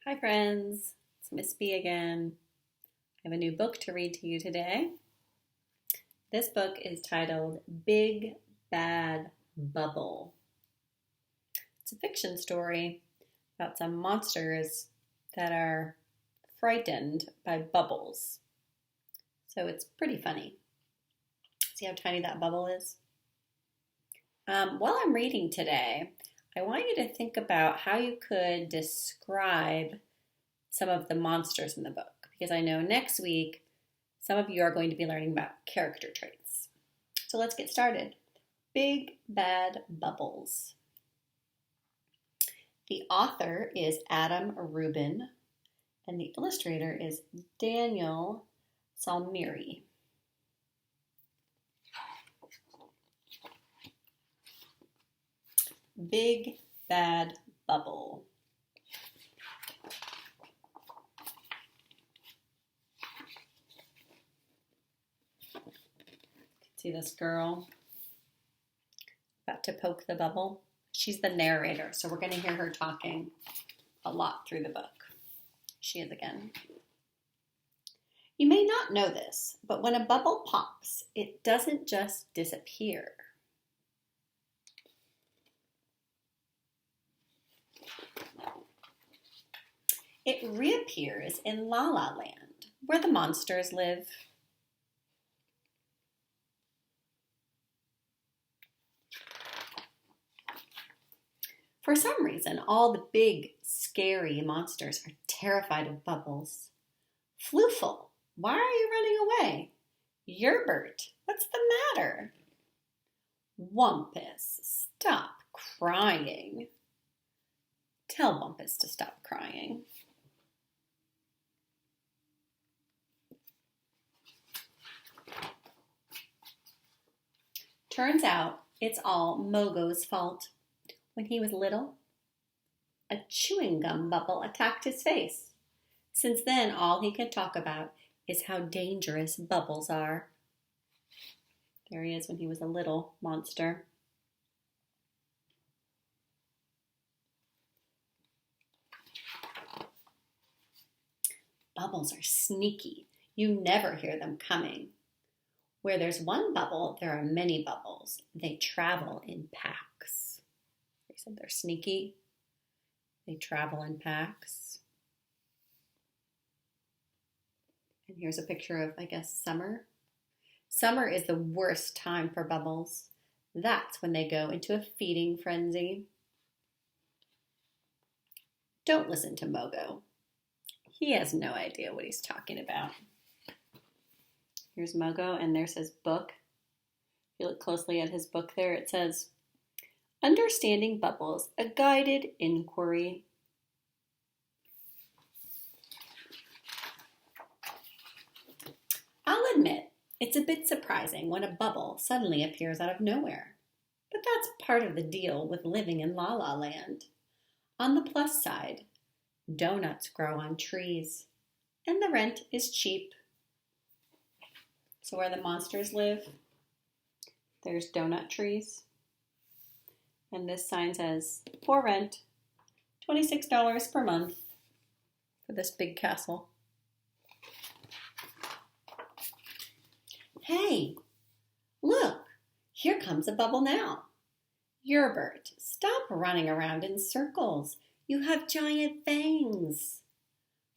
Hi friends, it's Miss B again. I have a new book to read to you today. This book is titled Big Bad Bubble. It's a fiction story about some monsters that are frightened by bubbles. So it's pretty funny. See how tiny that bubble is? While I'm reading today, I want you to think about how you could describe some of the monsters in the book, because I know next week some of you are going to be learning about character traits. So let's get started. Big Bad Bubbles. The author is Adam Rubin, and the illustrator is Daniel Salmiri. Big Bad Bubble. See this girl about to poke the bubble? She's the narrator, so we're going to hear her talking a lot through the book. She is again. You may not know this, but when a bubble pops, it doesn't just disappear. It reappears in La La Land, where the monsters live. For some reason, all the big, scary monsters are terrified of bubbles. Flooful, why are you running away? Yerbert, what's the matter? Wumpus, stop crying. Tell Wumpus to stop crying. Turns out it's all Mogo's fault. When he was little, a chewing gum bubble attacked his face. Since then, all he can talk about is how dangerous bubbles are. There he is when he was a little monster. Bubbles are sneaky. You never hear them coming. Where there's one bubble, there are many bubbles. They travel in packs. They said they're sneaky. They travel in packs. And here's a picture of, I guess, summer. Summer is the worst time for bubbles. That's when they go into a feeding frenzy. Don't listen to Mogo. He has no idea what he's talking about. Here's Mogo, and there's his book. If you look closely at his book there, it says, Understanding Bubbles, a Guided Inquiry. I'll admit, it's a bit surprising when a bubble suddenly appears out of nowhere. But that's part of the deal with living in La La Land. On the plus side, donuts grow on trees, and the rent is cheap. So where the monsters live, there's donut trees. And this sign says, for rent, $26 per month for this big castle. Hey, look, here comes a bubble now. Yerbert, stop running around in circles. You have giant fangs.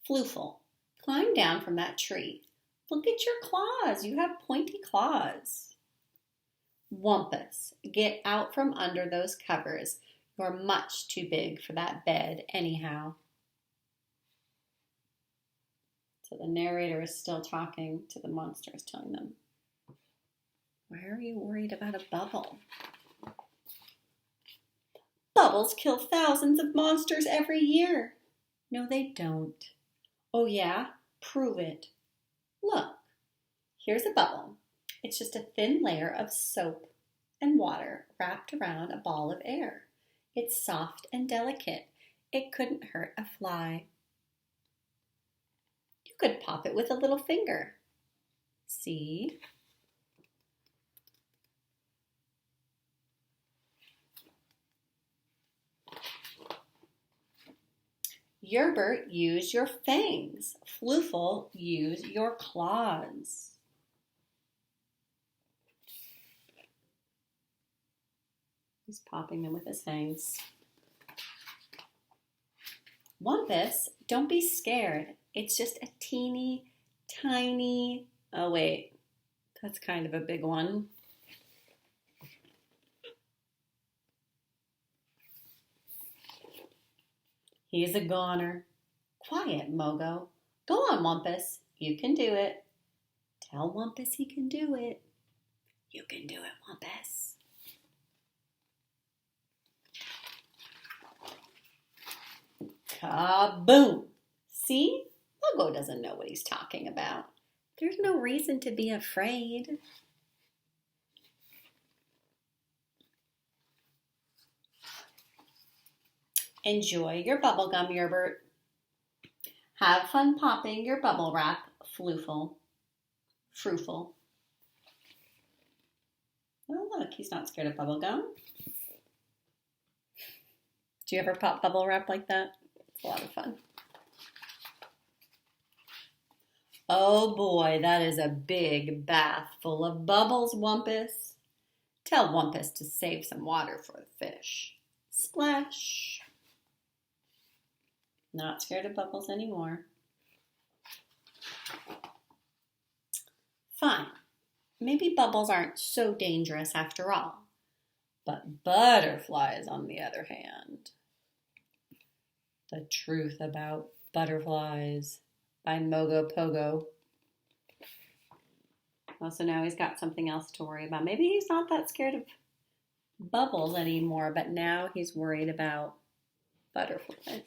Flooful, climb down from that tree. Look at your claws. You have pointy claws. Wumpus, get out from under those covers. You're much too big for that bed anyhow. So the narrator is still talking to the monsters, telling them, why are you worried about a bubble? Bubbles kill thousands of monsters every year. No, they don't. Oh yeah? Prove it. Look, here's a bubble. It's just a thin layer of soap and water wrapped around a ball of air. It's soft and delicate. It couldn't hurt a fly. You could pop it with a little finger. See? Yerbert, use your fangs. Floofel, use your claws. He's popping them with his fangs. Wumpus, don't be scared. It's just a teeny tiny, oh wait, that's kind of a big one. He's a goner. Quiet, Mogo. Go on, Wumpus. You can do it. Tell Wumpus he can do it. You can do it, Wumpus. Kaboom! See? Mogo doesn't know what he's talking about. There's no reason to be afraid. Enjoy your bubble gum, Yerbert. Have fun popping your bubble wrap, Floofel. Froofel. Oh, look, he's not scared of bubble gum. Do you ever pop bubble wrap like that? It's a lot of fun. Oh boy, that is a big bath full of bubbles, Wumpus. Tell Wumpus to save some water for the fish. Splash. Not scared of bubbles anymore. Fine. Maybe bubbles aren't so dangerous after all. But butterflies, on the other hand. The Truth About Butterflies by Mogo Pogo. Also, now he's got something else to worry about. Maybe he's not that scared of bubbles anymore, but now he's worried about butterflies.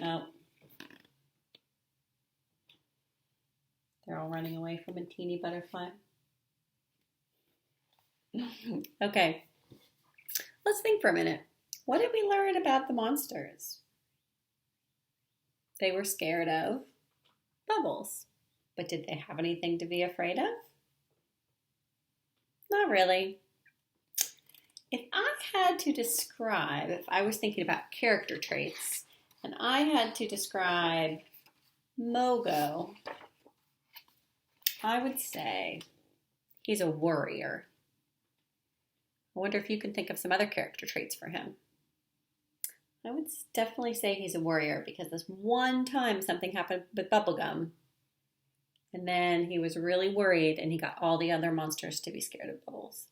Oh. They're all running away from a teeny butterfly. Okay. Let's think for a minute. What did we learn about the monsters? They were scared of bubbles. But did they have anything to be afraid of? Not really. If I had to describe, if I was thinking about character traits, and I had to describe Mogo, I would say he's a worrier. I wonder if you can think of some other character traits for him. I would definitely say he's a worrier because this one time something happened with bubblegum, and then he was really worried and he got all the other monsters to be scared of bubbles.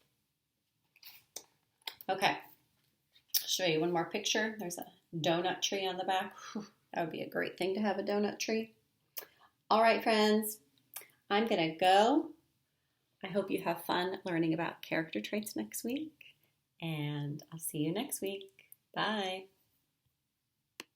Okay, I'll show you one more picture. There's a donut tree on the back. Whew, that would be a great thing to have a donut tree. All right, friends, I'm going to go. I hope you have fun learning about character traits next week, and I'll see you next week. Bye.